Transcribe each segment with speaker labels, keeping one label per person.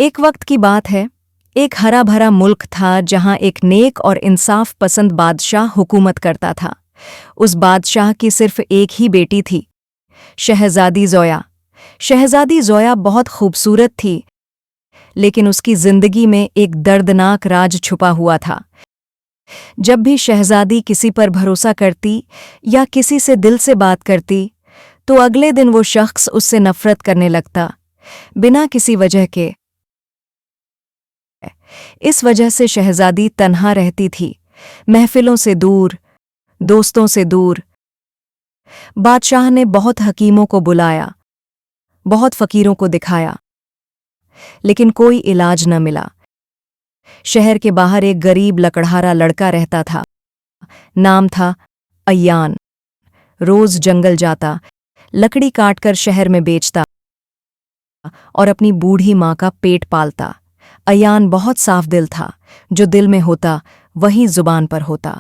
Speaker 1: एक वक्त की बात है। एक हरा भरा मुल्क था जहां एक नेक और इंसाफ पसंद बादशाह हुकूमत करता था। उस बादशाह की सिर्फ एक ही बेटी थी, शहजादी ज़ोया। शहजादी ज़ोया बहुत खूबसूरत थी, लेकिन उसकी जिंदगी में एक दर्दनाक राज छुपा हुआ था। जब भी शहजादी किसी पर भरोसा करती या किसी से दिल से बात करती, तो अगले दिन वो शख्स उससे नफरत करने लगता, बिना किसी वजह के। इस वजह से शहजादी तन्हा रहती थी, महफिलों से दूर, दोस्तों से दूर। बादशाह ने बहुत हकीमों को बुलाया, बहुत फकीरों को दिखाया, लेकिन कोई इलाज न मिला। शहर के बाहर एक गरीब लकड़हारा लड़का रहता था। नाम था अय्यान। रोज जंगल जाता, लकड़ी काटकर शहर में बेचता और अपनी बूढ़ी माँ का पेट पालता। अय्यान बहुत साफ दिल था, जो दिल में होता वही जुबान पर होता।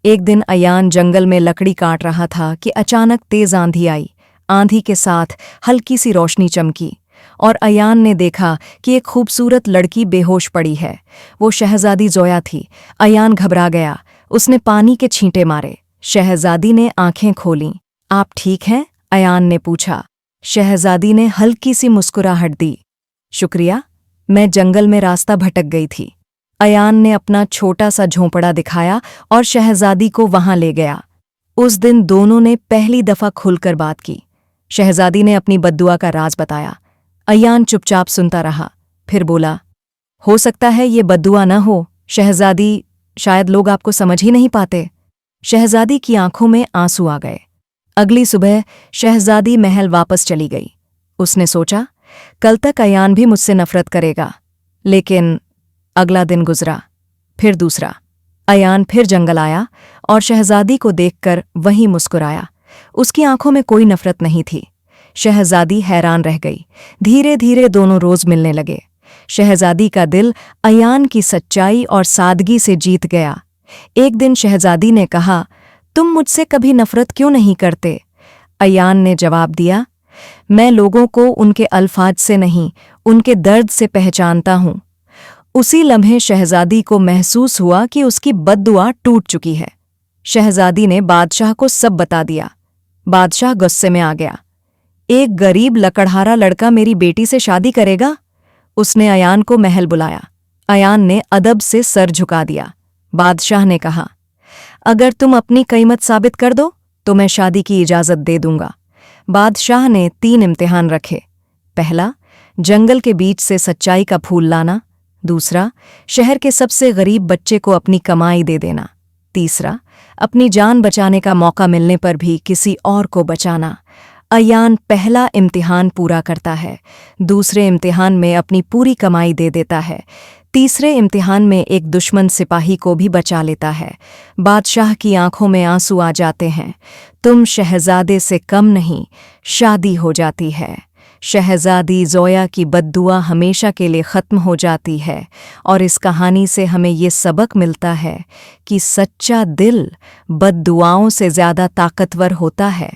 Speaker 1: एक दिन अय्यान जंगल में लकड़ी काट रहा था कि अचानक तेज आंधी आई। आंधी के साथ हल्की सी रोशनी चमकी और अय्यान ने देखा कि एक खूबसूरत लड़की बेहोश पड़ी है। वो शहजादी ज़ोया थी। अय्यान घबरा गया, उसने पानी के छींटे मारे। शहजादी ने आंखें खोलीं। आप ठीक हैं? अय्यान ने पूछा। शहजादी ने हल्की सी मुस्कुराहट दी। शुक्रिया, मैं जंगल में रास्ता भटक गई थी। अय्यान ने अपना छोटा सा झोंपड़ा दिखाया और शहजादी को वहां ले गया। उस दिन दोनों ने पहली दफा खुलकर बात की। शहजादी ने अपनी बद्दुआ का राज बताया। अय्यान चुपचाप सुनता रहा, फिर बोला, हो सकता है ये बद्दुआ न हो शहजादी, शायद लोग आपको समझ ही नहीं पाते। शहजादी की आंखों में आंसू आ गए। अगली सुबह शहजादी महल वापस चली गई। उसने सोचा, कल तक अय्यान भी मुझसे नफरत करेगा। लेकिन अगला दिन गुजरा, फिर दूसरा। अय्यान फिर जंगल आया और शहजादी को देखकर वहीं मुस्कुराया। उसकी आंखों में कोई नफरत नहीं थी। शहजादी हैरान रह गई। धीरे धीरे दोनों रोज मिलने लगे। शहजादी का दिल अय्यान की सच्चाई और सादगी से जीत गया। एक दिन शहजादी ने कहा, तुम मुझसे कभी नफरत क्यों नहीं करते? अय्यान ने जवाब दिया, मैं लोगों को उनके अल्फाज से नहीं, उनके दर्द से पहचानता हूं। उसी लम्हे शहजादी को महसूस हुआ कि उसकी बद्दुआ टूट चुकी है। शहजादी ने बादशाह को सब बता दिया। बादशाह गुस्से में आ गया। एक गरीब लकड़हारा लड़का मेरी बेटी से शादी करेगा? उसने अय्यान को महल बुलाया। अय्यान ने अदब से सर झुका दिया। बादशाह ने कहा, अगर तुम अपनी कीमत साबित कर दो तो मैं शादी की इजाजत दे दूंगा। बादशाह ने 3 इम्तिहान रखे। पहला, जंगल के बीच से सच्चाई का फूल लाना। दूसरा, शहर के सबसे गरीब बच्चे को अपनी कमाई दे देना। तीसरा, अपनी जान बचाने का मौका मिलने पर भी किसी और को बचाना। अय्यान पहला इम्तिहान पूरा करता है, दूसरे इम्तिहान में अपनी पूरी कमाई दे देता है, तीसरे इम्तिहान में एक दुश्मन सिपाही को भी बचा लेता है। बादशाह की आंखों में आंसू आ जाते हैं। तुम शहजादे से कम नहीं, शादी हो जाती है। शहजादी ज़ोया की बद्दुआ हमेशा के लिए ख़त्म हो जाती है और इस कहानी से हमें ये सबक मिलता है कि सच्चा दिल बद्दुआओं से ज़्यादा ताकतवर होता है।